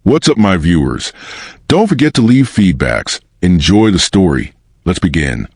What's up, my viewers? Don't forget to leave feedbacks. Enjoy the story. Let's begin.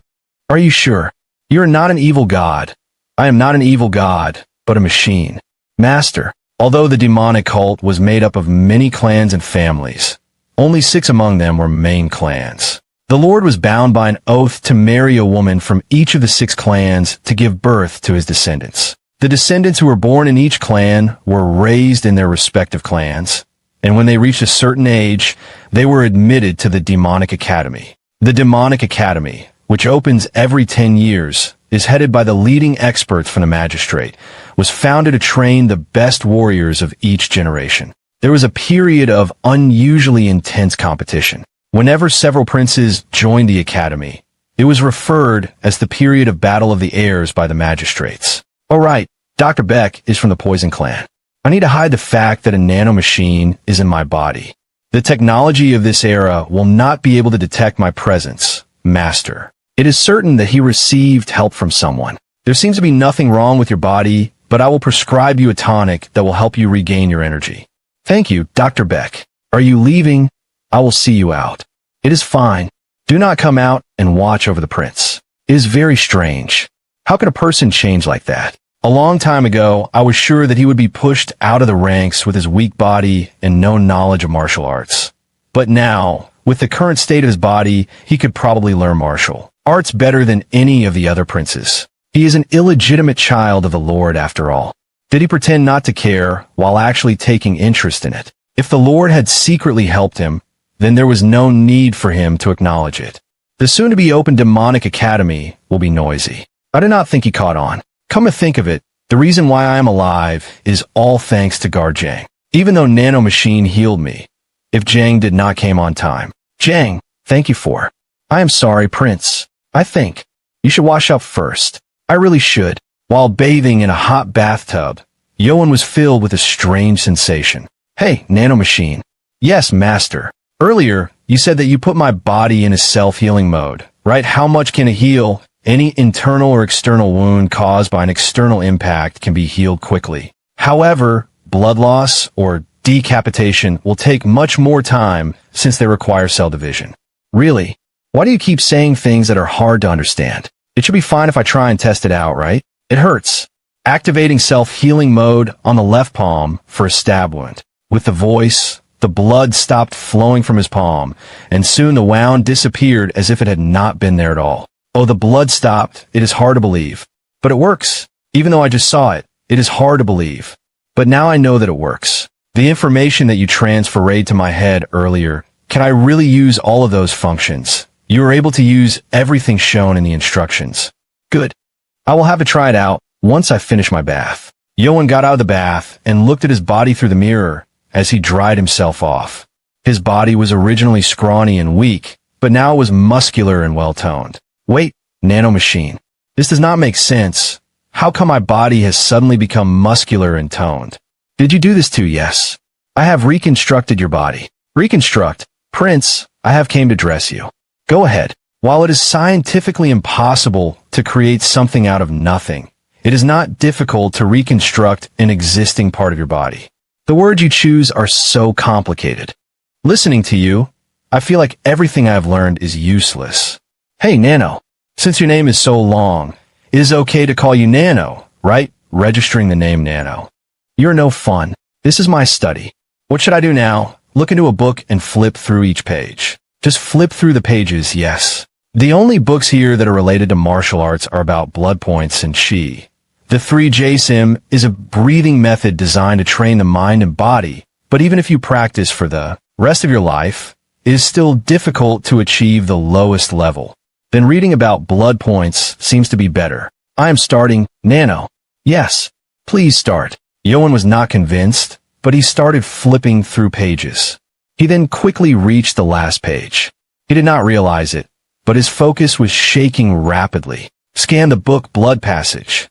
Are you sure? You are not an evil god. I am not an evil god, but a machine. Master, although the demonic cult was made up of many clans and families, only 6 among them were main clans. The Lord was bound by an oath to marry a woman from each of the 6 clans to give birth to his descendants. The descendants who were born in each clan were raised in their respective clans, and when they reached a certain age, they were admitted to the Demonic Academy. The Demonic Academy, which opens every 10 years, is headed by the leading experts from the magistrate, was founded to train the best warriors of each generation. There was a period of unusually intense competition. Whenever several princes joined the academy, it was referred as the period of Battle of the Heirs by the magistrates. Oh right, Dr. Beck is from the Poison Clan. I need to hide the fact that a nano machine is in my body. The technology of this era will not be able to detect my presence, Master. It is certain that he received help from someone. There seems to be nothing wrong with your body, but I will prescribe you a tonic that will help you regain your energy. Thank you, Dr. Beck. Are you leaving? I will see you out. It is fine. Do not come out and watch over the prince. It is very strange. How can a person change like that? A long time ago, I was sure that he would be pushed out of the ranks with his weak body and no knowledge of martial arts. But now, with the current state of his body, he could probably learn martial arts better than any of the other princes. He is an illegitimate child of the Lord after all. Did he pretend not to care while actually taking interest in it? If the Lord had secretly helped him, then there was no need for him to acknowledge it. The soon-to-be-opened Demonic Academy will be noisy. I do not think he caught on. Come to think of it, the reason why I am alive is all thanks to Guard Jang. Even though Nano Machine healed me, if Jang did not came on time. Jang, thank you for. I am sorry, Prince. I think you should wash up first. I really should. While bathing in a hot bathtub, Yeo-Woon was filled with a strange sensation. Hey, Nano Machine. Yes, Master. Earlier, you said that you put my body in a self-healing mode, right? How much can it heal? Any internal or external wound caused by an external impact can be healed quickly. However, blood loss or decapitation will take much more time since they require cell division. Really? Why do you keep saying things that are hard to understand? It should be fine if I try and test it out, right? It hurts. Activating self-healing mode on the left palm for a stab wound. With the voice, the blood stopped flowing from his palm, and soon the wound disappeared as if it had not been there at all. Oh, the blood stopped. It is hard to believe. But it works. Even though I just saw it, it is hard to believe. But now I know that it works. The information that you transferred to my head earlier, can I really use all of those functions? You were able to use everything shown in the instructions. Good. I will have to try it out once I finish my bath. Yeo-Woon got out of the bath and looked at his body through the mirror as he dried himself off. His body was originally scrawny and weak, but now it was muscular and well-toned. Wait, Nano Machine. This does not make sense. How come my body has suddenly become muscular and toned? Did you do this too? Yes. I have reconstructed your body. Reconstruct? Prince, I have came to dress you. Go ahead. While it is scientifically impossible to create something out of nothing, it is not difficult to reconstruct an existing part of your body. The words you choose are so complicated. Listening to you, I feel like everything I have learned is useless. Hey, Nano. Since your name is so long, it is okay to call you Nano, right? Registering the name Nano. You're no fun. This is my study. What should I do now? Look into a book and flip through each page. Just flip through the pages, yes. The only books here that are related to martial arts are about blood points and chi. The 3J Sim is a breathing method designed to train the mind and body, but even if you practice for the rest of your life, it is still difficult to achieve the lowest level. Then reading about blood points seems to be better. I am starting, Nano. Yes, please start. Yeo-Woon was not convinced, but he started flipping through pages. He then quickly reached the last page. He did not realize it, but his focus was shaking rapidly. Scan the book blood passage.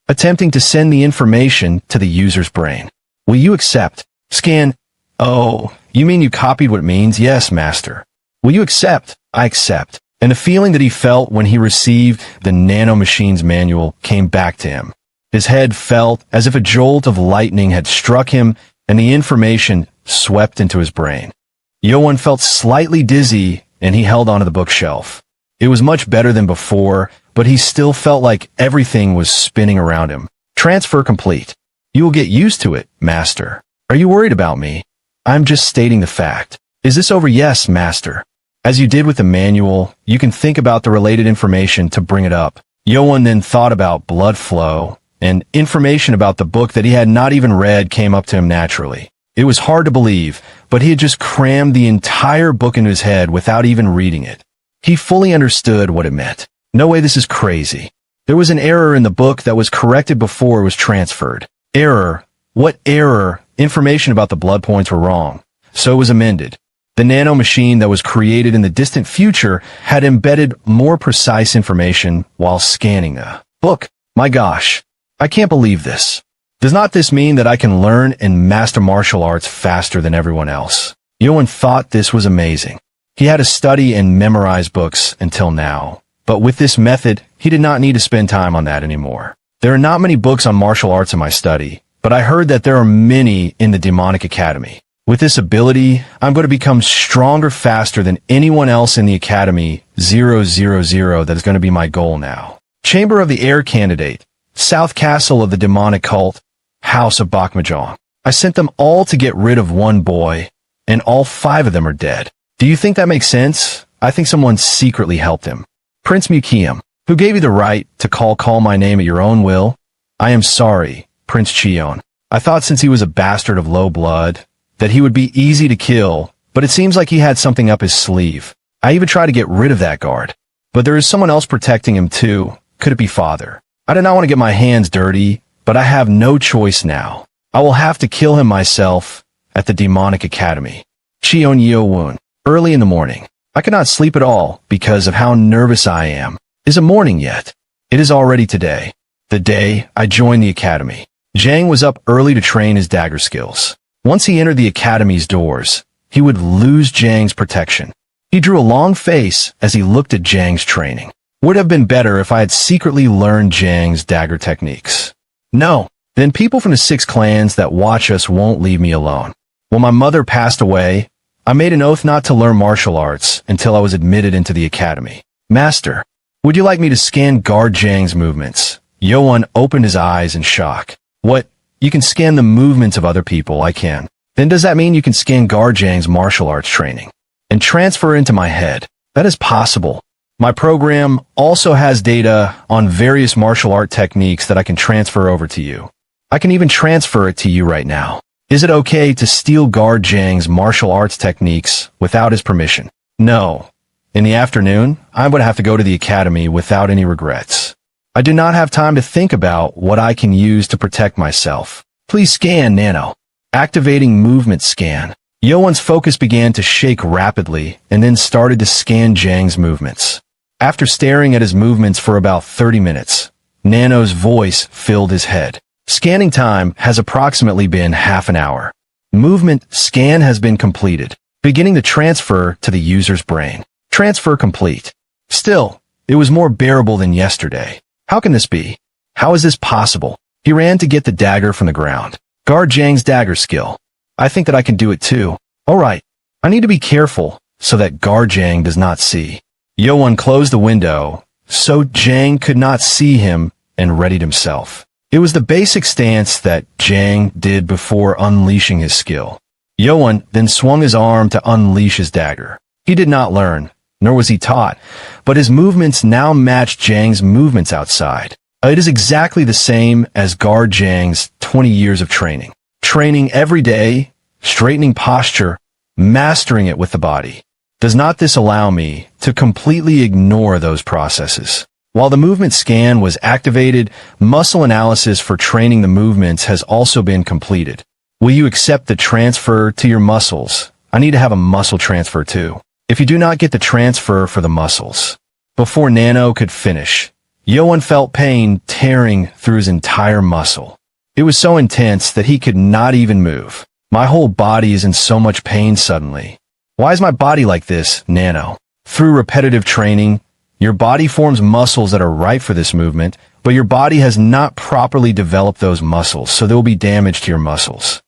Attempting to send the information to the user's brain. Will you accept? Scan. Oh, you mean you copied what it means? Yes, Master. Will you accept? I accept. And the feeling that he felt when he received the Nano Machine's manual came back to him. His head felt as if a jolt of lightning had struck him, and the information swept into his brain. Yeo-Woon felt slightly dizzy, and he held onto the bookshelf. It was much better than before, but he still felt like everything was spinning around him. Transfer complete. You will get used to it, Master. Are you worried about me? I'm just stating the fact. Is this over? Yes, Master. As you did with the manual, you can think about the related information to bring it up. Yeo-Woon then thought about blood flow, and information about the book that he had not even read came up to him naturally. It was hard to believe, but he had just crammed the entire book into his head without even reading it. He fully understood what it meant. No way, this is crazy. There was an error in the book that was corrected before it was transferred. Error? What error? Information about the blood points were wrong, so it was amended. The Nano Machine that was created in the distant future had embedded more precise information while scanning the book. My gosh, I can't believe this. Does not this mean that I can learn and master martial arts faster than everyone else? Yeo-Woon thought this was amazing. He had to study and memorize books until now, but with this method, he did not need to spend time on that anymore. There are not many books on martial arts in my study, but I heard that there are many in the Demonic Academy. With this ability, I'm going to become stronger faster than anyone else in the Academy. 000, that is going to be my goal now. Chamber of the Air Candidate, South Castle of the Demonic Cult, House of Bakmajong. I sent them all to get rid of one boy, and all 5 of them are dead. Do you think that makes sense? I think someone secretly helped him. Prince Mukim, who gave you the right to call my name at your own will? I am sorry, Prince Cheon. I thought since he was a bastard of low blood, that he would be easy to kill, but it seems like he had something up his sleeve. I even tried to get rid of that guard. But there is someone else protecting him too. Could it be Father? I did not want to get my hands dirty, but I have no choice now. I will have to kill him myself at the Demonic Academy. Cheon Yeo-Woon. Early in the morning. I cannot sleep at all because of how nervous I am. Is it morning yet? It is already today. The day I joined the academy. Jang was up early to train his dagger skills. Once he entered the academy's doors, he would lose Jang's protection. He drew a long face as he looked at Jang's training. Would have been better if I had secretly learned Jang's dagger techniques. No, then people from the 6 clans that watch us won't leave me alone. When my mother passed away, I made an oath not to learn martial arts until I was admitted into the academy. Master, would you like me to scan guard Jang's movements? Yeo-Woon opened his eyes in shock. What? You can scan the movements of other people, I can. Then does that mean you can scan guard Jang's martial arts training and transfer into my head? That is possible. My program also has data on various martial art techniques that I can transfer over to you. I can even transfer it to you right now. Is it okay to steal guard Jang's martial arts techniques without his permission? No. In the afternoon, I'm going to have to go to the academy without any regrets. I do not have time to think about what I can use to protect myself. Please scan, Nano. Activating movement scan. Yeo-Woon's focus began to shake rapidly and then started to scan Jang's movements. After staring at his movements for about 30 minutes, Nano's voice filled his head. Scanning time has approximately been half an hour. Movement scan has been completed, beginning the transfer to the user's brain. Transfer complete. Still, it was more bearable than yesterday. How can this be? How is this possible? He ran to get the dagger from the ground. Guard Jang's dagger skill. I think that I can do it too. Alright, I need to be careful so that guard Jang does not see. Yeo-Woon closed the window so Jang could not see him and readied himself. It was the basic stance that Jang did before unleashing his skill. Yeo-Woon then swung his arm to unleash his dagger. He did not learn, nor was he taught, but his movements now matched Jang's movements outside. It is exactly the same as guard Jang's 20 years of training. Training every day, straightening posture, mastering it with the body. Does not this allow me to completely ignore those processes? While the movement scan was activated, muscle analysis for training the movements has also been completed. Will you accept the transfer to your muscles? I need to have a muscle transfer too. If you do not get the transfer for the muscles. Before Nano could finish, Yeo-Woon felt pain tearing through his entire muscle. It was so intense that he could not even move. My whole body is in so much pain suddenly. Why is my body like this, Nano? Through repetitive training, your body forms muscles that are right for this movement, but your body has not properly developed those muscles, so there will be damage to your muscles.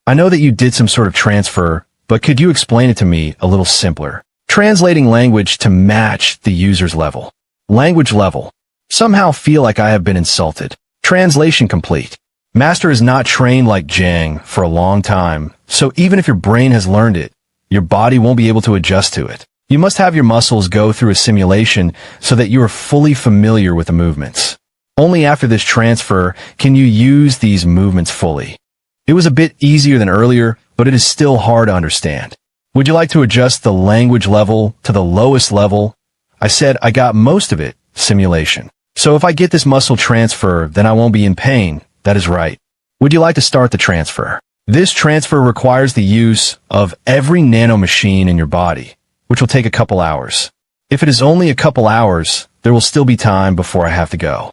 I know that you did some sort of transfer, but could you explain it to me a little simpler? Translating language to match the user's level. Language level. Somehow feel like I have been insulted. Translation complete. Master is not trained like Jang for a long time, so even if your brain has learned it, your body won't be able to adjust to it. You must have your muscles go through a simulation so that you are fully familiar with the movements. Only after this transfer can you use these movements fully. It was a bit easier than earlier, but it is still hard to understand. Would you like to adjust the language level to the lowest level? I said I got most of it, simulation. So if I get this muscle transfer, then I won't be in pain. That is right. Would you like to start the transfer? This transfer requires the use of every nano machine in your body, which will take a couple hours. If it is only a couple hours, there will still be time before I have to go.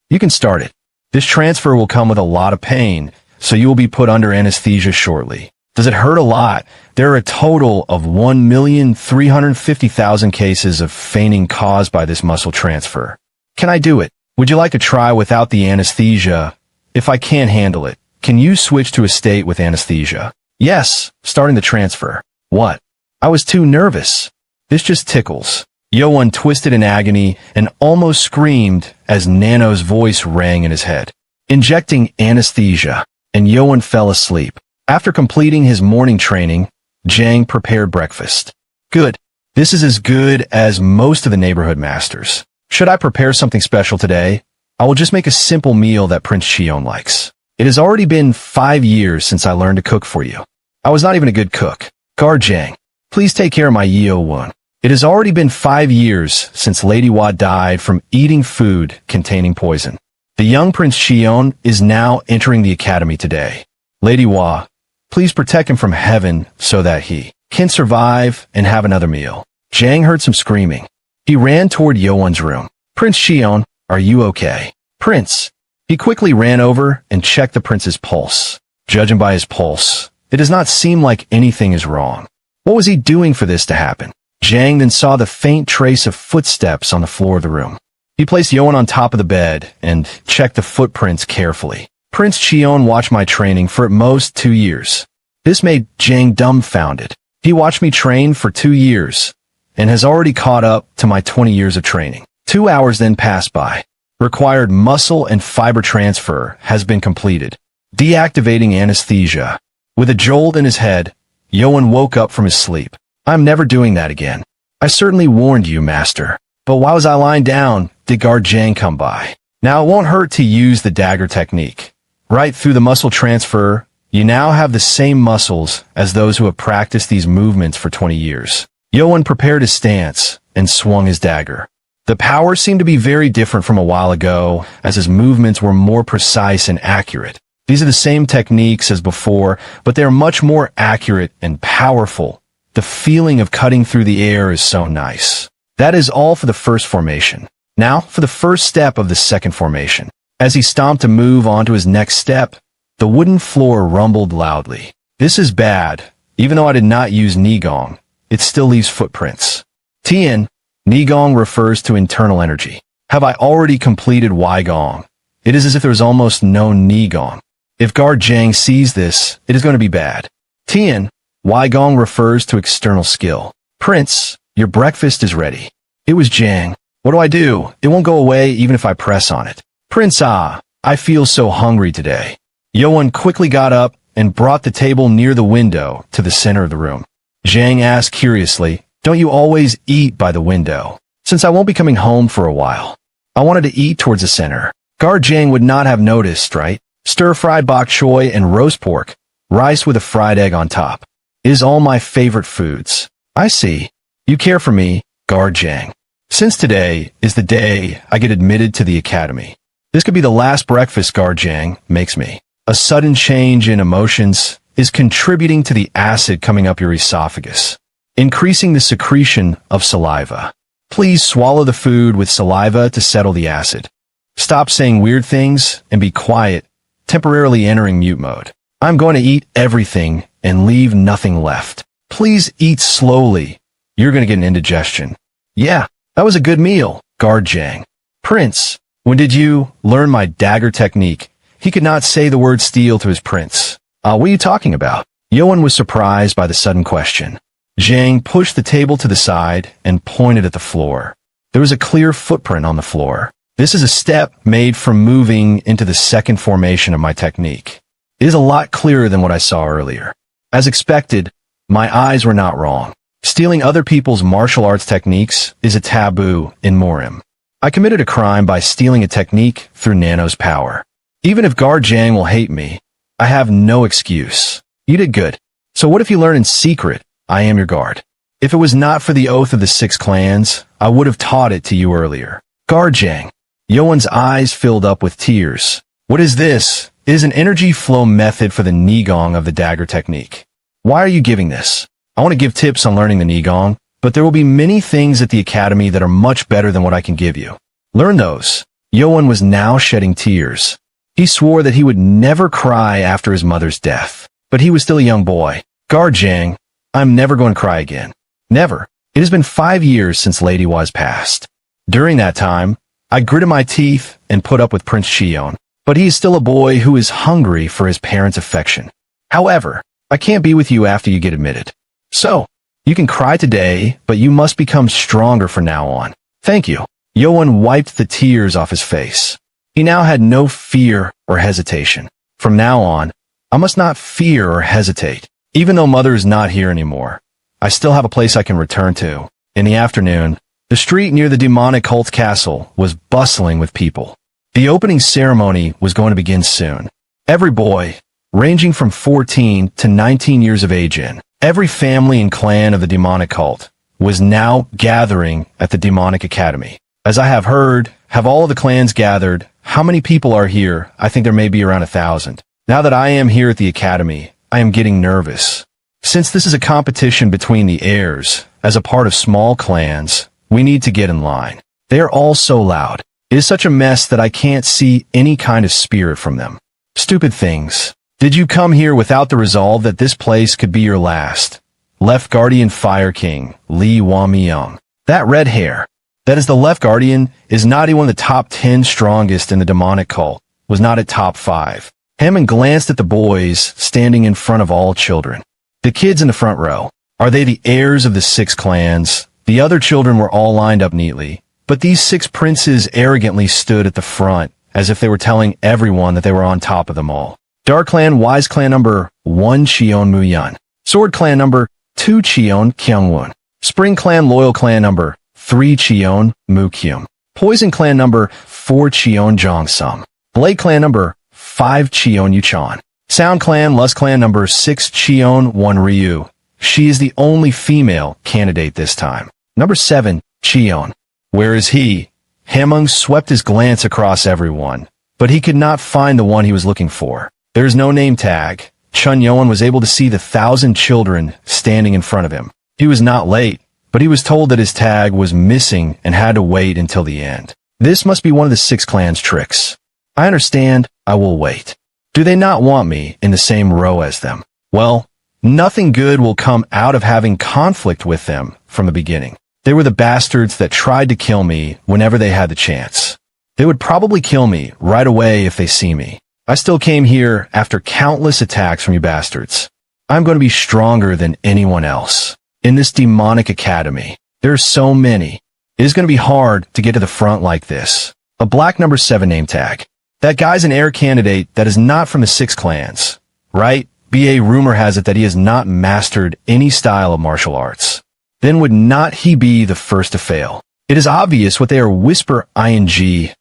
You can start it. This transfer will come with a lot of pain, so you will be put under anesthesia shortly. Does it hurt a lot? There are a total of 1,350,000 cases of fainting caused by this muscle transfer. Can I do it? Would you like to try without the anesthesia? If I can't handle it, can you switch to a state with anesthesia? Yes, starting the transfer. What? I was too nervous. This just tickles. Yeo-Woon twisted in agony and almost screamed as Nano's voice rang in his head. Injecting anesthesia, and Yeo-Woon fell asleep. After completing his morning training, Jang prepared breakfast. Good. This is as good as most of the neighborhood masters. Should I prepare something special today? I will just make a simple meal that Prince Cheon likes. It has already been 5 years since I learned to cook for you. I was not even a good cook. Guard Jang, please take care of my Yeo-Woon. It has already been 5 years since Lady Hua died from eating food containing poison. The young Prince Cheon is now entering the academy today. Lady Hua, please protect him from heaven so that he can survive and have another meal. Jang heard some screaming. He ran toward Yeo-Woon's room. Prince Cheon, are you okay? Prince. He quickly ran over and checked the prince's pulse. Judging by his pulse, it does not seem like anything is wrong. What was he doing for this to happen? Jang then saw the faint trace of footsteps on the floor of the room. He placed Yeo-Woon on top of the bed and checked the footprints carefully. Prince Cheon watched my training for at most 2 years. This made Jang dumbfounded. He watched me train for 2 years and has already caught up to my 20 years of training. 2 hours then passed by. Required muscle and fiber transfer has been completed. Deactivating anesthesia. With a jolt in his head, Yeo-Woon woke up from his sleep. I'm never doing that again. I certainly warned you, master. But while I was lying down, did guard Jang come by? Now it won't hurt to use the dagger technique. Right through the muscle transfer, you now have the same muscles as those who have practiced these movements for 20 years. Yeo-Woon prepared his stance and swung his dagger. The power seemed to be very different from a while ago, as his movements were more precise and accurate. These are the same techniques as before, but they are much more accurate and powerful. The feeling of cutting through the air is so nice. That is all for the first formation. Now for the first step of the second formation. As he stomped to move on to his next step, the wooden floor rumbled loudly. This is bad. Even though I did not use Nigong, it still leaves footprints. Tien, Nigong refers to internal energy. Have I already completed Wigong? It is as if there is almost no Nigong. If guard Jang sees this, it is going to be bad. Tien, Wigong refers to external skill. Prince, your breakfast is ready. It was Jang. What do I do? It won't go away even if I press on it. Prince, I feel so hungry today. Yeo-Woon quickly got up and brought the table near the window to the center of the room. Jang asked curiously, don't you always eat by the window? Since I won't be coming home for a while, I wanted to eat towards the center. Guard Jang would not have noticed, right? Stir-fried bok choy and roast pork, rice with a fried egg on top. It is all my favorite foods. I see. You care for me, guard Jang. Since today is the day I get admitted to the academy. This could be the last breakfast guard Jang makes me. A sudden change in emotions is contributing to the acid coming up your esophagus, increasing the secretion of saliva. Please swallow the food with saliva to settle the acid. Stop saying weird things and be quiet, temporarily entering mute mode. I'm going to eat everything and leave nothing left. Please eat slowly. You're going to get an indigestion. Yeah, that was a good meal, guard Jang. Prince, when did you learn my dagger technique? He could not say the word steal to his prince. What are you talking about? Yeo-Woon was surprised by the sudden question. Zhang pushed the table to the side and pointed at the floor. There was a clear footprint on the floor. This is a step made from moving into the second formation of my technique. It is a lot clearer than what I saw earlier. As expected, my eyes were not wrong. Stealing other people's martial arts techniques is a taboo in Murim. I committed a crime by stealing a technique through Nano's power. Even if Guard Zhang will hate me, I have no excuse. You did good. So what if you learn in secret, I am your guard? If it was not for the oath of the 6 clans, I would have taught it to you earlier. Guard Zhang. Yeo-Woon's eyes filled up with tears. What is this? It is an energy flow method for the Nigong of the dagger technique. Why are you giving this? I want to give tips on learning the Nigong, but there will be many things at the academy that are much better than what I can give you. Learn those. Yeo-Woon was now shedding tears. He swore that he would never cry after his mother's death. But he was still a young boy. Guard Zhang, I'm never going to cry again. Never. It has been 5 years since Lady Was passed. During that time, I gritted my teeth and put up with Prince Cheon. But he is still a boy who is hungry for his parents' affection. However, I can't be with you after you get admitted. So, you can cry today, but you must become stronger from now on. Thank you. Yeo-Woon wiped the tears off his face. He now had no fear or hesitation. From now on, I must not fear or hesitate. Even though Mother is not here anymore, I still have a place I can return to. In the afternoon, the street near the demonic cult castle was bustling with people. The opening ceremony was going to begin soon. Every boy, ranging from 14 to 19 years of age every family and clan of the demonic cult, was now gathering at the demonic academy. As I have heard, have all of the clans gathered? How many people are here? I think there may be around 1,000. Now that I am here at the academy, I am getting nervous. Since this is a competition between the heirs, as a part of small clans, we need to get in line. They are all so loud. It is such a mess that I can't see any kind of spirit from them. Stupid things. Did you come here without the resolve that this place could be your last? Left Guardian Fire King, Lee Wamyung. That red hair. That is the Left Guardian, is not even one of the top 10 strongest in the demonic cult, was not at top 5. Hammond glanced at the boys standing in front of all children. The kids in the front row. Are they the heirs of the 6 clans? The other children were all lined up neatly, but these 6 princes arrogantly stood at the front, as if they were telling everyone that they were on top of them all. Dark Clan Wise Clan number 1 Cheon Muyun. Sword Clan number 2 Cheon Kyungwon. Spring Clan Loyal Clan number 3 Cheon Mukyum. Poison Clan number 4 Cheon Jongsum. Blade Clan number 5 Cheon Yuchon. Sound Clan Lust Clan number 6 Cheon 1 Ryu. She is the only female candidate this time. Number 7 Cheon. Where is he? Hamung swept his glance across everyone, but he could not find the one he was looking for. There is no name tag. Chun Yeo-Woon was able to see the 1,000 children standing in front of him. He was not late, but he was told that his tag was missing and had to wait until the end. This must be one of the 6 clans' tricks. I understand. I will wait. Do they not want me in the same row as them? Well, nothing good will come out of having conflict with them from the beginning. They were the bastards that tried to kill me whenever they had the chance. They would probably kill me right away if they see me. I still came here after countless attacks from you bastards. I'm going to be stronger than anyone else. In this demonic academy, there are so many. It is going to be hard to get to the front like this. A black number 7 name tag. That guy's an heir candidate that is not from the 6 clans, right? BA rumor has it that he has not mastered any style of martial arts. Then would not he be the first to fail? It is obvious what they are whisper ing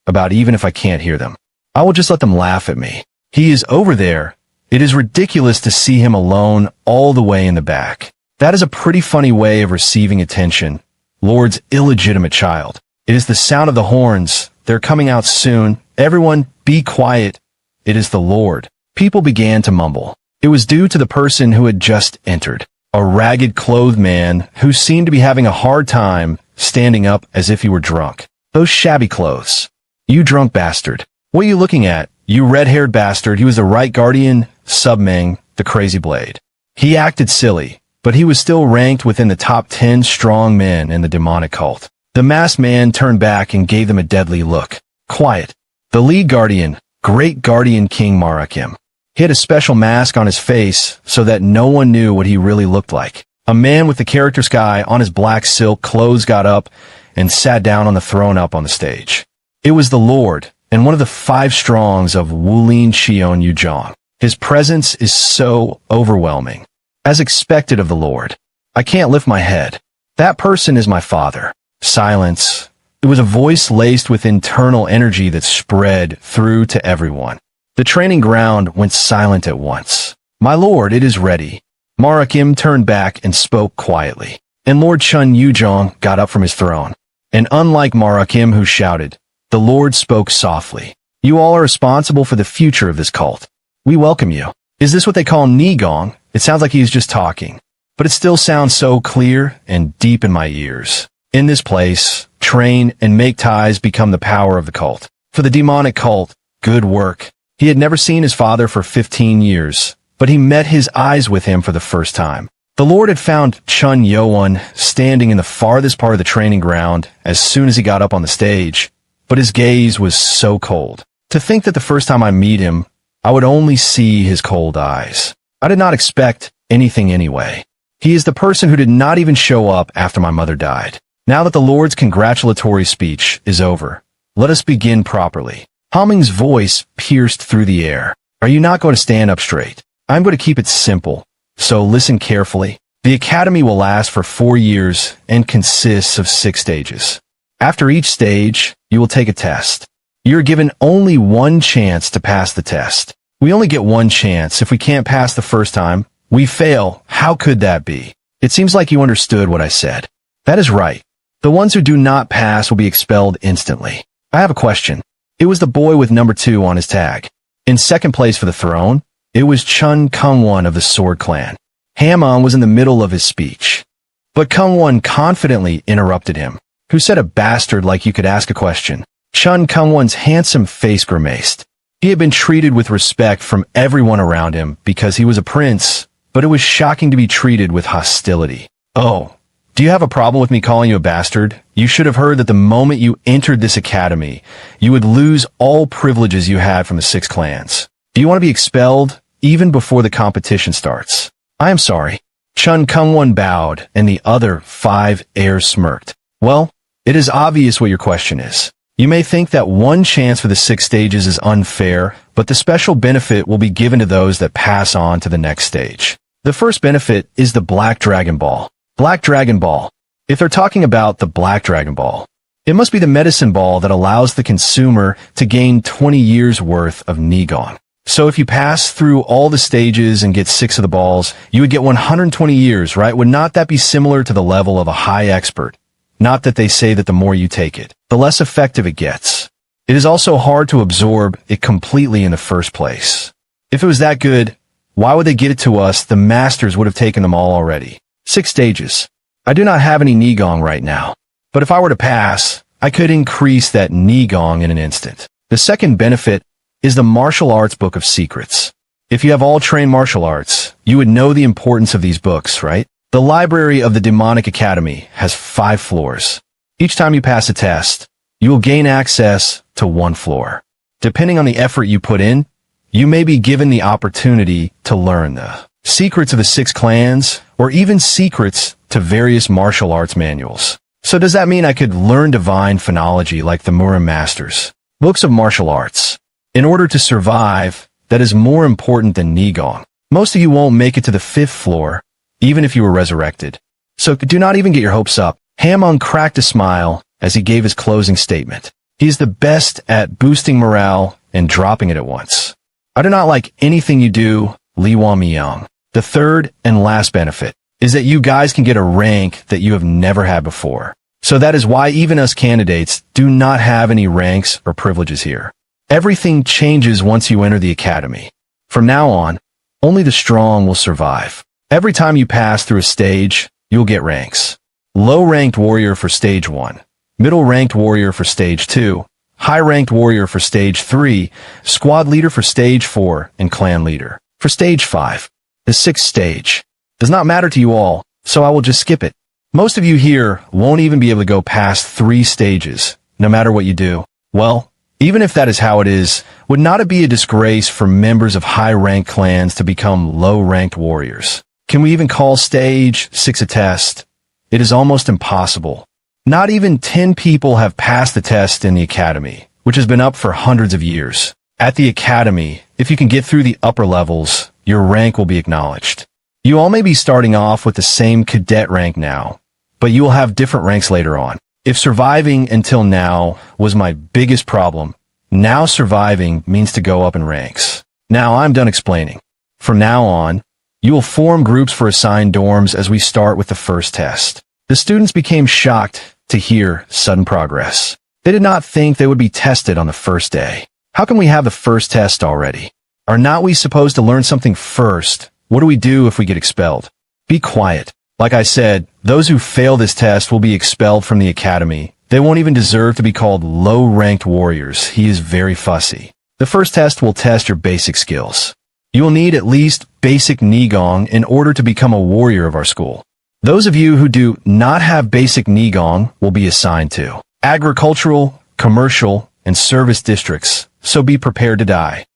about even if I can't hear them. I will just let them laugh at me. He is over there. It is ridiculous to see him alone all the way in the back. That is a pretty funny way of receiving attention. Lord's illegitimate child. It is the sound of the horns. They're coming out soon. Everyone, be quiet. It is the Lord. People began to mumble. It was due to the person who had just entered. A ragged clothed man who seemed to be having a hard time standing up as if he were drunk. Those shabby clothes. You drunk bastard. What are you looking at? You red-haired bastard. He was the right guardian, Subming, the crazy blade. He acted silly, but he was still ranked within the top 10 strong men in the demonic cult. The masked man turned back and gave them a deadly look. Quiet. The lead guardian, great guardian King Marakim. He had a special mask on his face so that no one knew what he really looked like. A man with the character sky on his black silk clothes got up and sat down on the throne up on the stage. It was the Lord, and one of the 5 strongs of Wulin Cheon Yujong. His presence is so overwhelming. As expected of the Lord, I can't lift my head. That person is my father. Silence. It was a voice laced with internal energy that spread through to everyone. The training ground went silent at once. My lord, it is ready. Marakim turned back and spoke quietly. And Lord Chun Yujong got up from his throne. And unlike Marakim who shouted, the Lord spoke softly. You all are responsible for the future of this cult. We welcome you. Is this what they call Nigong? It sounds like he's just talking. But it still sounds so clear and deep in my ears. In this place, train and make ties become the power of the cult. For the demonic cult, good work. He had never seen his father for 15 years, but he met his eyes with him for the first time. The Lord had found Chun Yeo-Woon standing in the farthest part of the training ground as soon as he got up on the stage, but his gaze was so cold. To think that the first time I meet him, I would only see his cold eyes. I did not expect anything anyway. He is the person who did not even show up after my mother died. Now that the Lord's congratulatory speech is over, let us begin properly. Humming's voice pierced through the air. Are you not going to stand up straight? I'm going to keep it simple, so listen carefully. The academy will last for 4 years and consists of 6 stages. After each stage, you will take a test. You're given only 1 chance to pass the test. We only get 1 chance. If we can't pass the first time, we fail. How could that be? It seems like you understood what I said. That is right. The ones who do not pass will be expelled instantly. I have a question. It was the boy with number 2 on his tag. In second place for the throne, it was Chun Kung-won of the Sword Clan. Hamon was in the middle of his speech. But Kung-won confidently interrupted him. Who said a bastard like you could ask a question? Chun Kung-won's handsome face grimaced. He had been treated with respect from everyone around him because he was a prince, but it was shocking to be treated with hostility. Oh, do you have a problem with me calling you a bastard? You should have heard that the moment you entered this academy, you would lose all privileges you had from the 6 clans. Do you want to be expelled even before the competition starts? I am sorry. Chun Kung-won bowed, and the other 5 heirs smirked. Well, it is obvious what your question is. You may think that 1 chance for the 6 stages is unfair, but the special benefit will be given to those that pass on to the next stage. The first benefit is the Black Dragon Ball. Black Dragon Ball. If they're talking about the Black Dragon Ball, it must be the medicine ball that allows the consumer to gain 20 years worth of Nigong. So if you pass through all the stages and get 6 of the balls, you would get 120 years, right? Would not that be similar to the level of a high expert? Not that they say that the more you take it, the less effective it gets. It is also hard to absorb it completely in the first place. If it was that good, why would they get it to us? The masters would have taken them all already. 6 stages. I do not have any Nigong right now, but if I were to pass, I could increase that Nigong in an instant. The second benefit is the Martial Arts Book of Secrets. If you have all trained martial arts, you would know the importance of these books, right? The library of the Demonic Academy has 5 floors. Each time you pass a test, you will gain access to 1 floor. Depending on the effort you put in, you may be given the opportunity to learn the secrets of the 6 clans, or even secrets to various martial arts manuals. So does that mean I could learn divine phonology like the Murim Masters? Books of martial arts. In order to survive, that is more important than Nigong. Most of you won't make it to the 5th floor, even if you were resurrected. So do not even get your hopes up. Hamon cracked a smile as he gave his closing statement. He is the best at boosting morale and dropping it at once. I do not like anything you do, Li Wang. The third and last benefit is that you guys can get a rank that you have never had before. So that is why even us candidates do not have any ranks or privileges here. Everything changes once you enter the academy. From now on, only the strong will survive. Every time you pass through a stage, you'll get ranks. Low-ranked warrior for stage 1, middle-ranked warrior for stage 2, high-ranked warrior for stage 3, squad leader for stage 4, and clan leader for stage 5. The 6th stage does not matter to you all, so I will just skip it. Most of you here won't even be able to go past 3 stages, no matter what you do. Well, Even if that is how it is, would not it be a disgrace for members of high-ranked clans to become low-ranked warriors? Can we even call Stage 6 a test? It is almost impossible. Not even 10 people have passed the test in the academy, which has been up for hundreds of years. At the academy, if you can get through the upper levels, your rank will be acknowledged. You all may be starting off with the same cadet rank now, but you will have different ranks later on. If surviving until now was my biggest problem, now surviving means to go up in ranks. Now I'm done explaining. From now on, you will form groups for assigned dorms as we start with the first test. The students became shocked to hear sudden progress. They did not think they would be tested on the first day. How can we have the first test already? Are not we supposed to learn something first? What do we do if we get expelled? Be quiet. Like I said, those who fail this test will be expelled from the academy. They won't even deserve to be called low-ranked warriors. He is very fussy. The first test will test your basic skills. You will need at least basic Nigong in order to become a warrior of our school. Those of you who do not have basic Nigong will be assigned to agricultural, commercial, and service districts, so be prepared to die.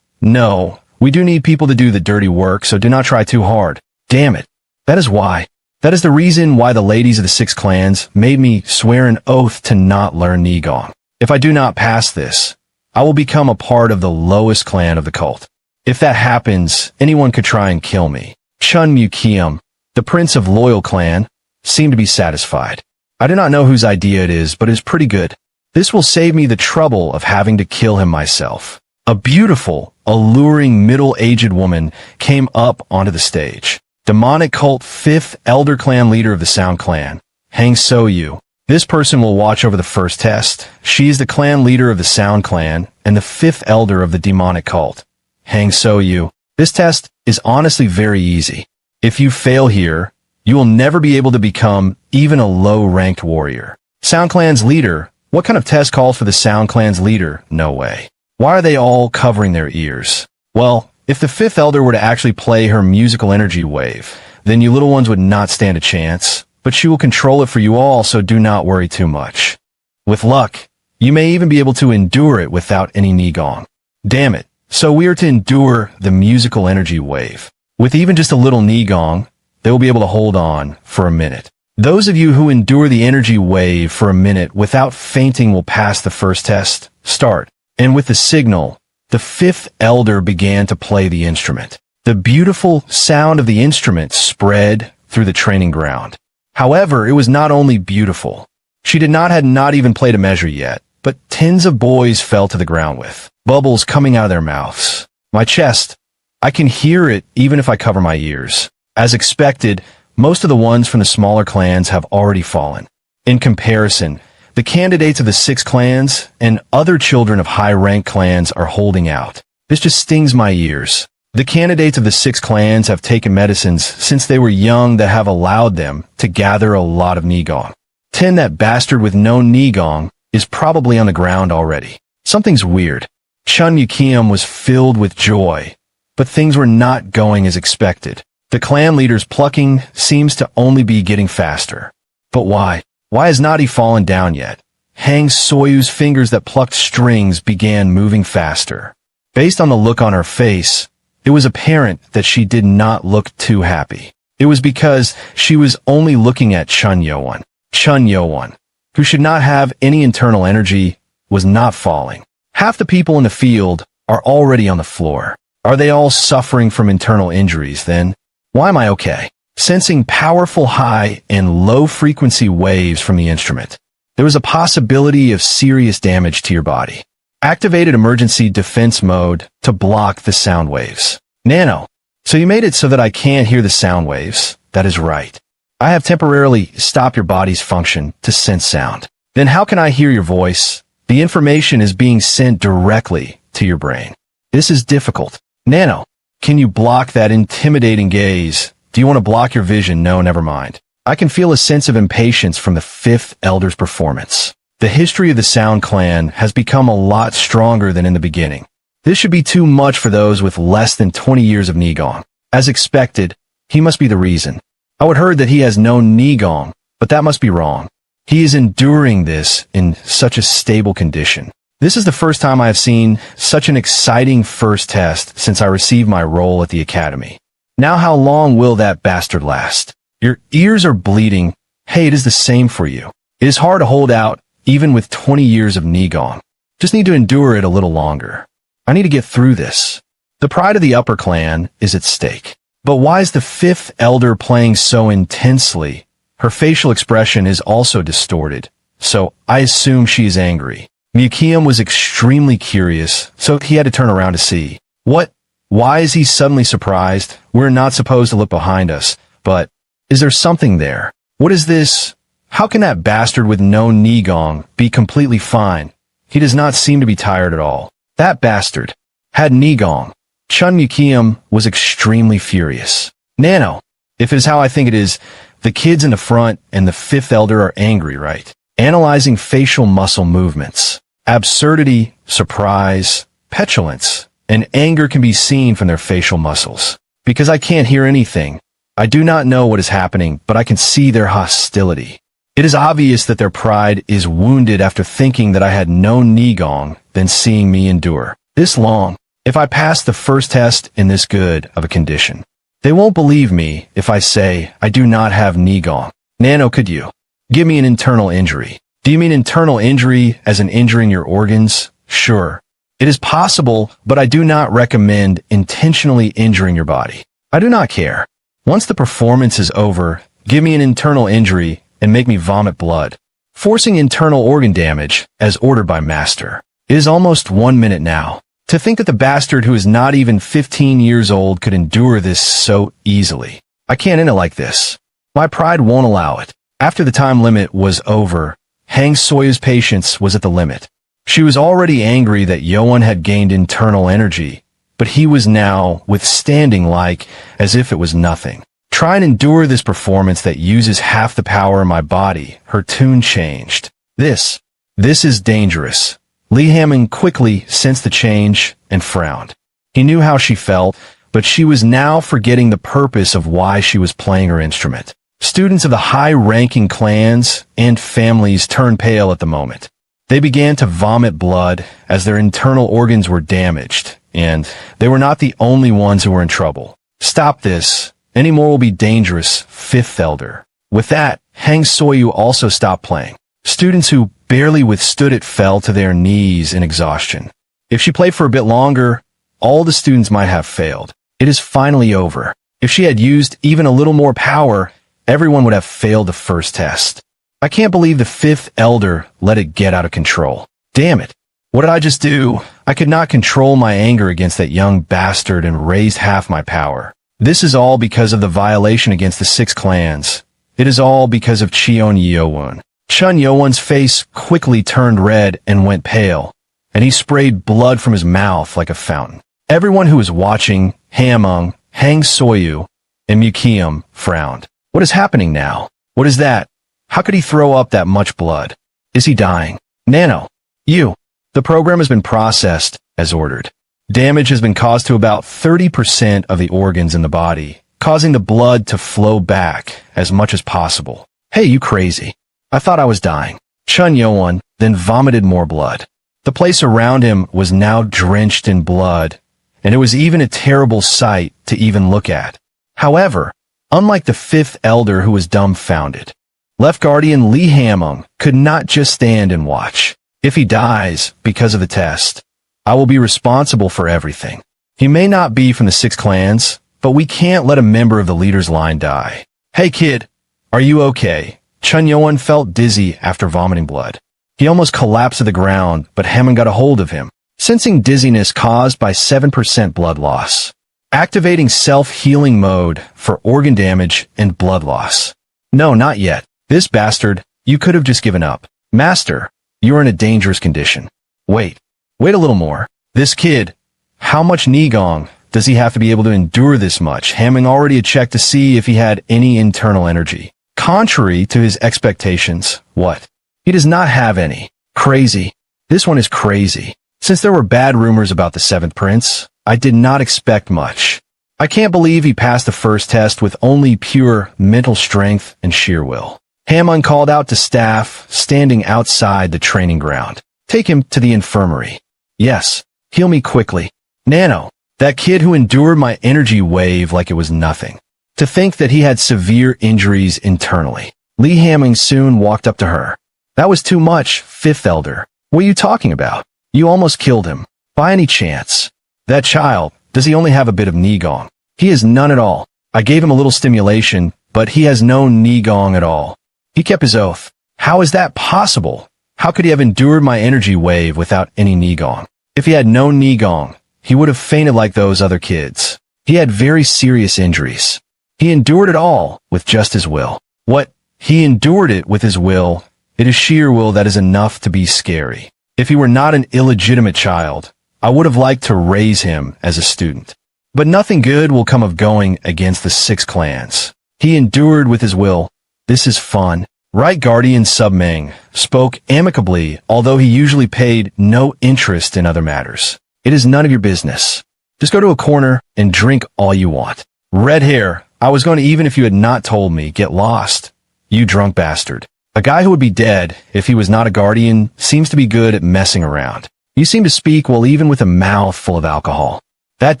No. We do need people to do the dirty work, so do not try too hard. Damn it. That is why. That is the reason why the ladies of the 6 clans made me swear an oath to not learn Nigong. If I do not pass this, I will become a part of the lowest clan of the cult. If that happens, anyone could try and kill me. Chun Mukim, the prince of Loyal Clan, seemed to be satisfied. I do not know whose idea it is, but it is pretty good. This will save me the trouble of having to kill him myself. A beautiful, alluring middle-aged woman came up onto the stage. Demonic cult 5th elder clan leader of the Sound clan, Hang So-yu. This person will watch over the first test. She is the clan leader of the Sound clan and the 5th elder of the demonic cult. Hang So-yu. This test is honestly very easy. If you fail here, you will never be able to become even a low-ranked warrior. Sound clan's leader. What kind of test calls for the Sound clan's leader? No way. Why are they all covering their ears? Well, if the 5th elder were to actually play her musical energy wave, then you little ones would not stand a chance, but she will control it for you all, so do not worry too much. With luck, you may even be able to endure it without any Nigong. Damn it. So we are to endure the musical energy wave. With even just a little Nigong, they will be able to hold on for a minute. Those of you who endure the energy wave for a minute without fainting will pass the first test. Start. And with the signal, the 5th elder began to play the instrument. The beautiful sound of the instrument spread through the training ground. However, it was not only beautiful. She had not even played a measure yet, but tens of boys fell to the ground with bubbles coming out of their mouths. My chest, I can hear it even if I cover my ears. As expected, most of the ones from the smaller clans have already fallen. In comparison, the candidates of the 6 clans and other children of high-ranked clans are holding out. This just stings my ears. The candidates of the 6 clans have taken medicines since they were young that have allowed them to gather a lot of Nigong. 10 that bastard with no Nigong is probably on the ground already. Something's weird. Chun Yukiam was filled with joy, but things were not going as expected. The clan leader's plucking seems to only be getting faster. But why? Why has not he fallen down yet? Hang Soyu's fingers that plucked strings began moving faster. Based on the look on her face, it was apparent that she did not look too happy. It was because she was only looking at Chun Yeo-Woon. Chun Yeo-Woon, who should not have any internal energy, was not falling. Half the people in the field are already on the floor. Are they all suffering from internal injuries then? Why am I okay? Sensing powerful high and low frequency waves from the instrument. There was a possibility of serious damage to your body. Activated emergency defense mode to block the sound waves. Nano. So you made it so that I can't hear the sound waves. That is right. I have temporarily stopped your body's function to sense sound. Then how can I hear your voice? The information is being sent directly to your brain. This is difficult. Nano, can you block that intimidating gaze? Do you want to block your vision? No, never mind. I can feel a sense of impatience from the 5th elder's performance. The history of the Sound clan has become a lot stronger than in the beginning. This should be too much for those with less than 20 years of Nigong. As expected, he must be the reason. I would heard that he has no Nigong, but that must be wrong. He is enduring this in such a stable condition. This is the first time I have seen such an exciting first test since I received my role at the academy. Now how long will that bastard last? Your ears are bleeding. Hey, it is the same for you. It is hard to hold out, even with 20 years of Nigong. Just need to endure it a little longer. I need to get through this. The pride of the upper clan is at stake. But why is the fifth elder playing so intensely? Her facial expression is also distorted, so I assume she is angry. Mukim was extremely curious, so he had to turn around to see. What? Why is he suddenly surprised? We're not supposed to look behind us, but is there something there? What is this? How can that bastard with no Nigong be completely fine? He does not seem to be tired at all. That bastard had Nigong. Chun Mukim was extremely furious. Nano, if it is how I think it is, the kids in the front and the fifth elder are angry, right? Analyzing facial muscle movements. Absurdity, surprise, petulance, and anger can be seen from their facial muscles. Because I can't hear anything, I do not know what is happening, but I can see their hostility. It is obvious that their pride is wounded after thinking that I had no Nigong than seeing me endure this long. If I pass the first test in this good of a condition, they won't believe me if I say I do not have Nigong. Nano, could you give me an internal injury? Do you mean internal injury as in injuring your organs? Sure. It is possible, but I do not recommend intentionally injuring your body. I do not care. Once the performance is over, give me an internal injury and make me vomit blood. Forcing internal organ damage, as ordered by Master. It is almost 1 minute now. To think that the bastard who is not even 15 years old could endure this so easily. I can't end it like this. My pride won't allow it. After the time limit was over, Hang Soyu's patience was at the limit. She was already angry that Yeo-Woon had gained internal energy, but he was now withstanding like as if it was nothing. Try and endure this performance that uses half the power in my body. Her tune changed. This is dangerous. Lee Hammond quickly sensed the change and frowned. He knew how she felt, but she was now forgetting the purpose of why she was playing her instrument. Students of the high-ranking clans and families turned pale at the moment. They began to vomit blood as their internal organs were damaged, and they were not the only ones who were in trouble. Stop this. Any more will be dangerous, fifth elder. With that, Hang Soyu also stopped playing. Students who barely withstood it fell to their knees in exhaustion. If she played for a bit longer, all the students might have failed. It is finally over. If she had used even a little more power, everyone would have failed the first test. I can't believe the fifth elder let it get out of control. Damn it. What did I just do? I could not control my anger against that young bastard and raised half my power. This is all because of the violation against the 6 clans. It is all because of Cheon Yeo-Woon. Chun Yeo-Woon's face quickly turned red and went pale, and he sprayed blood from his mouth like a fountain. Everyone who was watching, Hamung, Hang Soyu, and Mukim frowned. What is happening now? What is that? How could he throw up that much blood? Is he dying? Nano, you. The program has been processed as ordered. Damage has been caused to about 30% of the organs in the body, causing the blood to flow back as much as possible. Hey, you crazy. I thought I was dying. Chun Yeo-Woon then vomited more blood. The place around him was now drenched in blood, and it was even a terrible sight to even look at. However, unlike the fifth elder who was dumbfounded, Left Guardian Lee Hamung could not just stand and watch. If he dies because of the test, I will be responsible for everything. He may not be from the 6 clans, but we can't let a member of the leader's line die. Hey kid, are you okay? Chun Yeo-Woon felt dizzy after vomiting blood. He almost collapsed to the ground, but Hammond got a hold of him, sensing dizziness caused by 7% blood loss. Activating self-healing mode for organ damage and blood loss. No, not yet. This bastard, you could have just given up. Master, you are in a dangerous condition. Wait a little more. This kid, how much Nigong does he have to be able to endure this much? Hammond already had checked to see if he had any internal energy. Contrary to his expectations, what? He does not have any. Crazy. This one is crazy. Since there were bad rumors about the 7th prince, I did not expect much. I can't believe he passed the first test with only pure mental strength and sheer will. Hammond called out to staff standing outside the training ground. Take him to the infirmary. Yes, heal me quickly. Nano, that kid who endured my energy wave like it was nothing. To think that he had severe injuries internally. Lee Hamming soon walked up to her. That was too much, fifth elder. What are you talking about? You almost killed him. By any chance? That child, does he only have a bit of Nigong? He has none at all. I gave him a little stimulation, but he has no Nigong at all. He kept his oath. How is that possible? How could he have endured my energy wave without any Nigong? If he had no Nigong, he would have fainted like those other kids. He had very serious injuries. He endured it all with just his will. What? He endured it with his will. It is sheer will that is enough to be scary. If he were not an illegitimate child, I would have liked to raise him as a student. But nothing good will come of going against the 6 clans. He endured with his will. This is fun. Right Guardian Subming spoke amicably, although he usually paid no interest in other matters. It is none of your business. Just go to a corner and drink all you want. Red hair, I was going to, even if you had not told me, get lost. You drunk bastard. A guy who would be dead if he was not a guardian seems to be good at messing around. You seem to speak well even with a mouth full of alcohol. That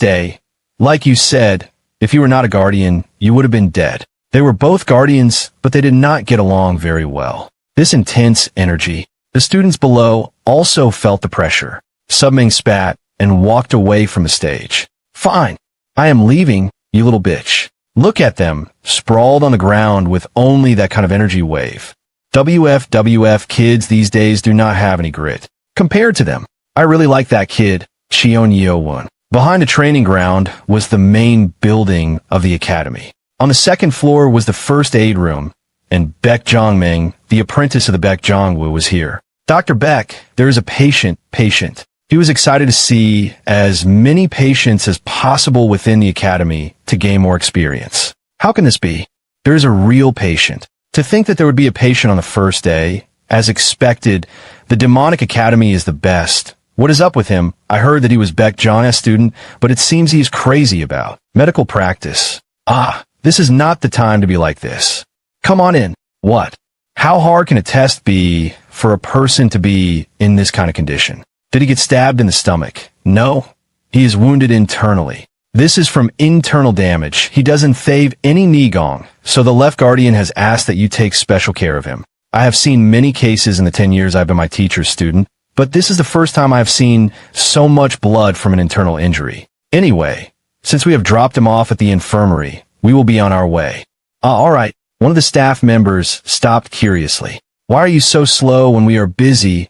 day, like you said, if you were not a guardian, you would have been dead. They were both guardians, but they did not get along very well. This intense energy. The students below also felt the pressure. Subming spat and walked away from the stage. Fine. I am leaving, you little bitch. Look at them, sprawled on the ground with only that kind of energy wave. WF kids these days do not have any grit. Compared to them, I really like that kid, Cheon Yeo-Woon. Behind the training ground was the main building of the academy. On the second floor was the first aid room, and Baek Jongming, the apprentice of the Baek Jongwoo, was here. Dr. Baek, there is a patient. He was excited to see as many patients as possible within the academy to gain more experience. How can this be? There is a real patient. To think that there would be a patient on the first day, as expected, the demonic academy is the best. What is up with him? I heard that he was Baek Jong's student, but it seems he is crazy about medical practice. This is not the time to be like this. Come on in. What? How hard can a test be for a person to be in this kind of condition? Did he get stabbed in the stomach? No. He is wounded internally. This is from internal damage. He doesn't thave any Nigong, so the left guardian has asked that you take special care of him. I have seen many cases in the 10 years I've been my teacher's student, but this is the first time I have seen so much blood from an internal injury. Anyway, since we have dropped him off at the infirmary, we will be on our way. All right. One of the staff members stopped curiously. Why are you so slow when we are busy?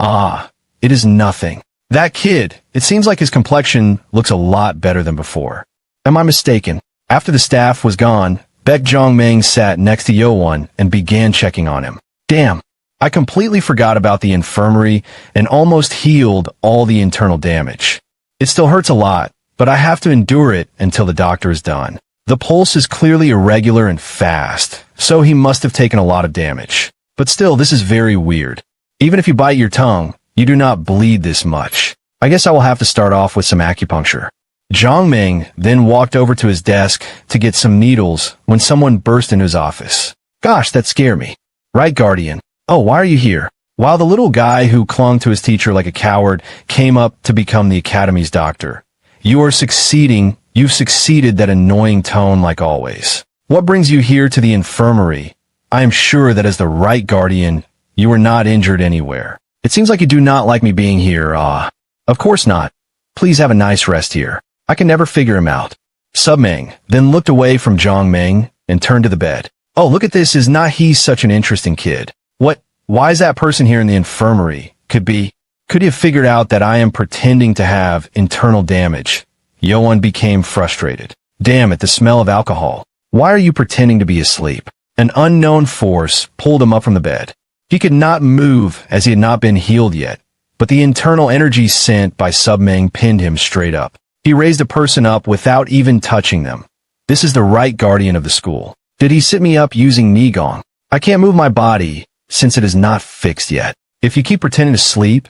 It is nothing. That kid, it seems like his complexion looks a lot better than before. Am I mistaken? After the staff was gone, Baek Jongming sat next to Yeo-Woon and began checking on him. Damn, I completely forgot about the infirmary and almost healed all the internal damage. It still hurts a lot, but I have to endure it until the doctor is done. The pulse is clearly irregular and fast, so he must have taken a lot of damage. But still, this is very weird. Even if you bite your tongue, you do not bleed this much. I guess I will have to start off with some acupuncture. Jongming then walked over to his desk to get some needles when someone burst into his office. Gosh, that scared me. Right, Guardian. Oh, why are you here? While the little guy who clung to his teacher like a coward came up to become the academy's doctor. You are succeeding. You've succeeded that annoying tone like always. What brings you here to the infirmary? I am sure that as the right guardian, you were not injured anywhere. It seems like you do not like me being here. Of course not. Please have a nice rest here. I can never figure him out. Subming then looked away from Jongming and turned to the bed. Oh, look at this. Is not he such an interesting kid? What? Why is that person here in the infirmary? Could he have figured out that I am pretending to have internal damage? Yeo-Woon became frustrated. Damn it, the smell of alcohol. Why are you pretending to be asleep? An unknown force pulled him up from the bed. He could not move as he had not been healed yet, but the internal energy sent by Subming pinned him straight up. He raised a person up without even touching them. This is the right guardian of the school. Did he sit me up using Nigong? I can't move my body since it is not fixed yet. If you keep pretending to sleep,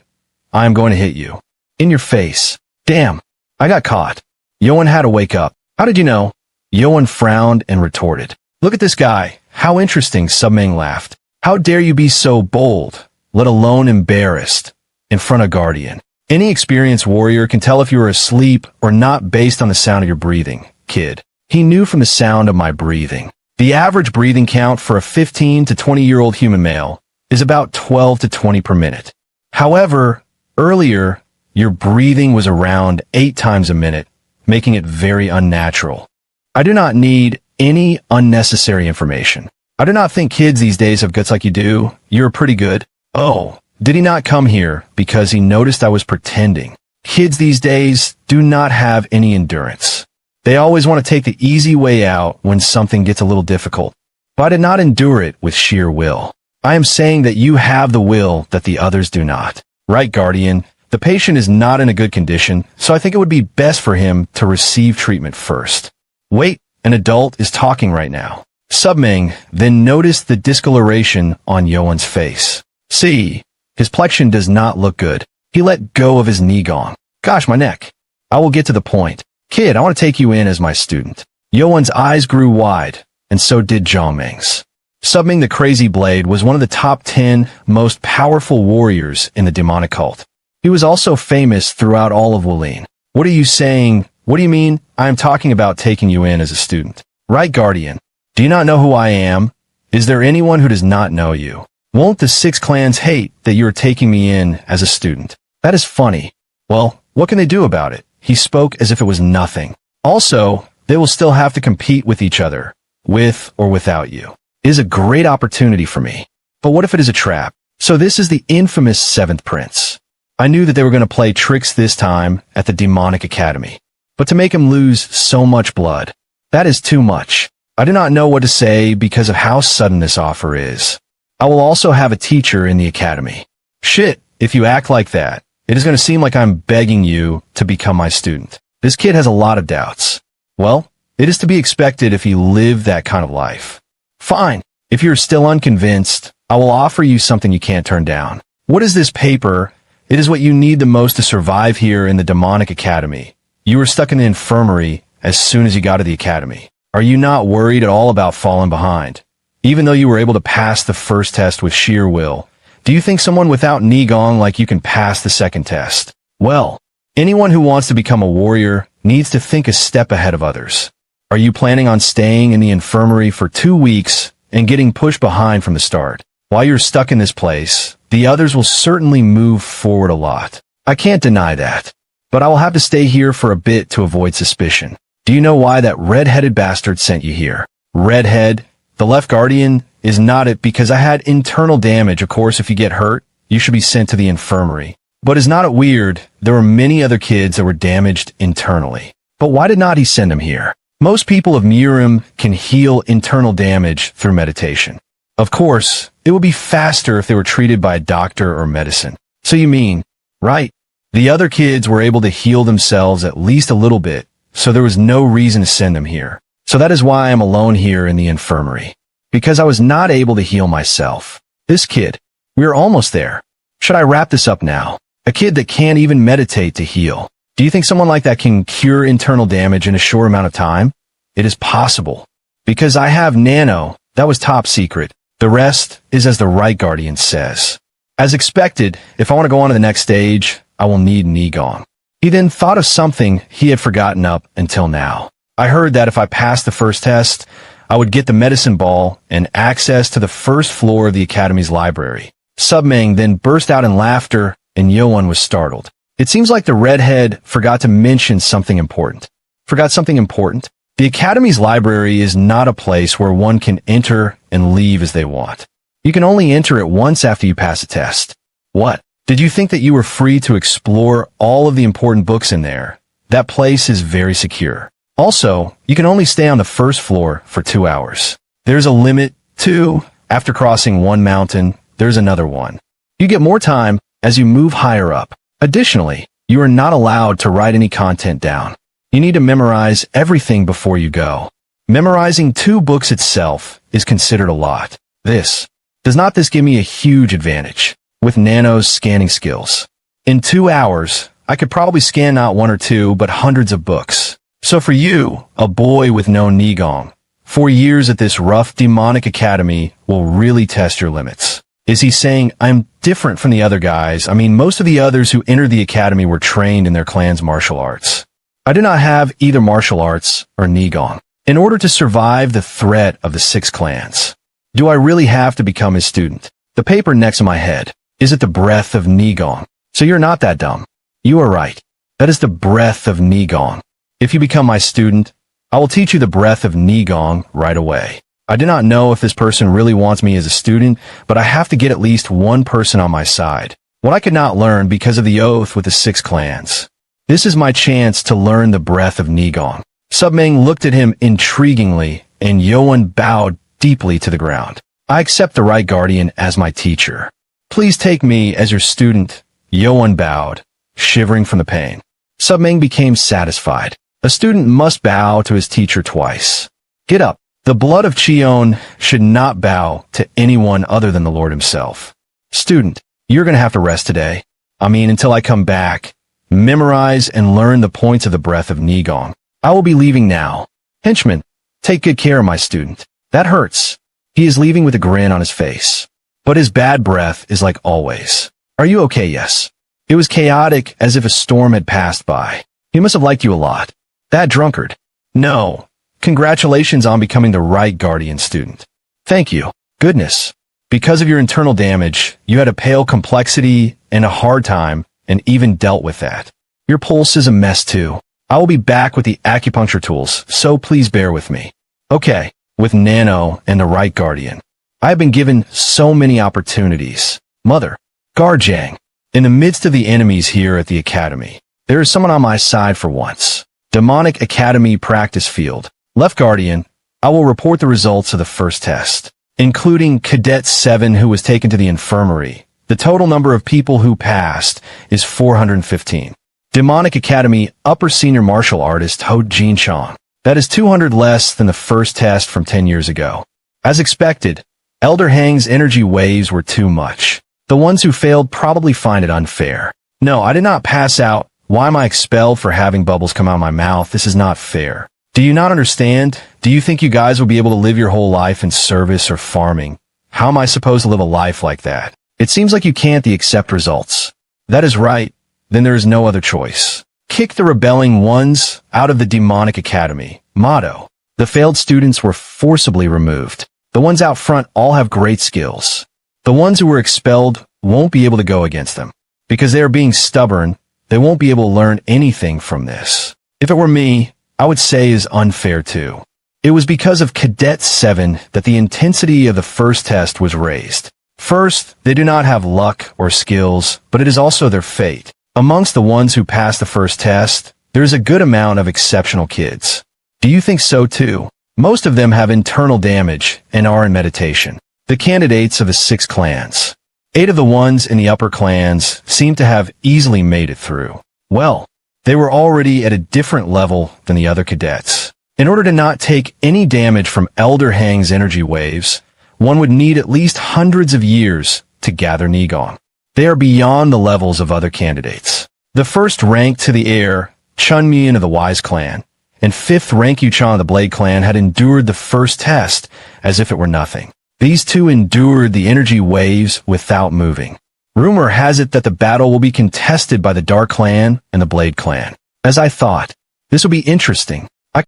I am going to hit you. In your face. Damn. I got caught. Yeo-Woon had to wake up. How did you know? Yeo-Woon frowned and retorted. Look at this guy. How interesting, Subming laughed. How dare you be so bold, let alone embarrassed? in front of Guardian. Any experienced warrior can tell if you are asleep or not based on the sound of your breathing, kid. He knew from the sound of my breathing. The average breathing count for a 15 to 20-year-old human male is about 12 to 20 per minute. However, earlier, your breathing was around 8 times a minute, making it very unnatural. I do not need any unnecessary information. I do not think kids these days have guts like you do. You're pretty good. Oh, did he not come here because he noticed I was pretending? Kids these days do not have any endurance. They always want to take the easy way out when something gets a little difficult. But I did not endure it with sheer will. I am saying that you have the will that the others do not. Right, Guardian? The patient is not in a good condition, so I think it would be best for him to receive treatment first. Wait, an adult is talking right now. Submang then noticed the discoloration on Yeo-Woon's face. See, his plexion does not look good. He let go of his Nigong. Gosh, my neck. I will get to the point. Kid, I want to take you in as my student. Yeo-Woon's eyes grew wide, and so did Zhongming's. Submang the Crazy Blade was one of the top 10 most powerful warriors in the demonic cult. He was also famous throughout all of Wulin. What are you saying? What do you mean? I am talking about taking you in as a student. Right, Guardian? Do you not know who I am? Is there anyone who does not know you? Won't the 6 clans hate that you are taking me in as a student? That is funny. Well, what can they do about it? He spoke as if it was nothing. Also, they will still have to compete with each other, with or without you. It is a great opportunity for me. But what if it is a trap? So this is the infamous 7th Prince. I knew that they were going to play tricks this time at the Demonic Academy. But to make him lose so much blood, that is too much. I do not know what to say because of how sudden this offer is. I will also have a teacher in the academy. Shit, if you act like that, it is going to seem like I'm begging you to become my student. This kid has a lot of doubts. Well, it is to be expected if you live that kind of life. Fine. If you're still unconvinced, I will offer you something you can't turn down. What is this paper? It is what you need the most to survive here in the Demonic Academy. You were stuck in the infirmary as soon as you got to the academy. Are you not worried at all about falling behind? Even though you were able to pass the first test with sheer will, do you think someone without Nigong like you can pass the second test? Well, anyone who wants to become a warrior needs to think a step ahead of others. Are you planning on staying in the infirmary for 2 weeks and getting pushed behind from the start? While you're stuck in this place, the others will certainly move forward a lot. I can't deny that. But I will have to stay here for a bit to avoid suspicion. Do you know why that red-headed bastard sent you here? Redhead? The left guardian is not it because I had internal damage. Of course, if you get hurt, you should be sent to the infirmary. But is not it weird? There were many other kids that were damaged internally. But why did not he send them here? Most people of Murim can heal internal damage through meditation. Of course, it would be faster if they were treated by a doctor or medicine. So you mean, right? The other kids were able to heal themselves at least a little bit, so there was no reason to send them here. So that is why I'm alone here in the infirmary. Because I was not able to heal myself. This kid, we are almost there. Should I wrap this up now? A kid that can't even meditate to heal. Do you think someone like that can cure internal damage in a short amount of time? It is possible. Because I have Nano, that was top secret. The rest is as the right guardian says. As expected, if I want to go on to the next stage, I will need Nigong. He then thought of something he had forgotten up until now. I heard that if I passed the first test, I would get the medicine ball and access to the first floor of the Academy's library. Submang then burst out in laughter, and Yeo-Woon was startled. It seems like the redhead forgot to mention something important. Forgot something important? The Academy's library is not a place where one can enter and leave as they want. You can only enter it once after you pass a test. What? Did you think that you were free to explore all of the important books in there? That place is very secure. Also, you can only stay on the first floor for 2 hours. There's a limit, too. After crossing one mountain, there's another one. You get more time as you move higher up. Additionally, you are not allowed to write any content down. You need to memorize everything before you go. Memorizing 2 books itself is considered a lot. Does not this give me a huge advantage with Nano's scanning skills? In 2 hours, I could probably scan not 1 or 2, but hundreds of books. So for you, a boy with no Nigong, 4 years at this rough demonic academy will really test your limits. Is he saying I'm different from the other guys? I mean, most of the others who entered the academy were trained in their clan's martial arts. I do not have either martial arts or Nigong. In order to survive the threat of the 6 clans, do I really have to become his student? The paper next to my head. Is it the breath of Nigong? So you're not that dumb. You are right. That is the breath of Nigong. If you become my student, I will teach you the breath of Nigong right away. I do not know if this person really wants me as a student, but I have to get at least one person on my side. What I could not learn because of the oath with the 6 clans. This is my chance to learn the breath of Nigong. Submang looked at him intriguingly, and Yeo-Woon bowed deeply to the ground. I accept the Right Guardian as my teacher. Please take me as your student. Yeo-Woon bowed, shivering from the pain. Submang became satisfied. A student must bow to his teacher twice. Get up. The blood of Cheon should not bow to anyone other than the Lord himself. Student, you're going to have to rest today. Until I come back. Memorize and learn the points of the breath of Nigong. I will be leaving now. Henchman, take good care of my student. That hurts. He is leaving with a grin on his face. But his bad breath is like always. Are you okay? Yes. It was chaotic, as if a storm had passed by. He must have liked you a lot. That drunkard. No. Congratulations on becoming the Right Guardian student. Thank you. Goodness. Because of your internal damage, you had a pale complexity and a hard time, and even dealt with that. Your pulse is a mess too. I will be back with the acupuncture tools, so please bear with me. Okay, with Nano and the Right Guardian. I have been given so many opportunities. Mother, Garjang. In the midst of the enemies here at the academy, there is someone on my side for once. Demonic Academy Practice Field. Left Guardian, I will report the results of the first test, including Cadet 7 who was taken to the infirmary. The total number of people who passed is 415. Demonic Academy Upper Senior Martial Artist Ho Jin Chong. That is 200 less than the first test from 10 years ago. As expected, Elder Hang's energy waves were too much. The ones who failed probably find it unfair. No, I did not pass out. Why am I expelled for having bubbles come out of my mouth? This is not fair. Do you not understand? Do you think you guys will be able to live your whole life in service or farming? How am I supposed to live a life like that? It seems like you can't accept results. That is right. Then there is no other choice. Kick the rebelling ones out of the Demonic Academy. Motto. The failed students were forcibly removed. The ones out front all have great skills. The ones who were expelled won't be able to go against them. Because they are being stubborn, they won't be able to learn anything from this. If it were me, I would say is unfair too. It was because of Cadet 7 that the intensity of the first test was raised. First, they do not have luck or skills, but it is also their fate. Amongst the ones who passed the first test, there is a good amount of exceptional kids. Do you think so too? Most of them have internal damage and are in meditation. The candidates of the 6 clans. 8 of the ones in the upper clans seem to have easily made it through. Well, they were already at a different level than the other cadets. In order to not take any damage from Elder Hang's energy waves, one would need at least hundreds of years to gather Nigong. They are beyond the levels of other candidates. The first rank to the heir, Chunmian of the Wise Clan, and 5th rank Yuchan of the Blade Clan had endured the first test as if it were nothing. These two endured the energy waves without moving. Rumor has it that the battle will be contested by the Dark Clan and the Blade Clan. As I thought, this will be interesting.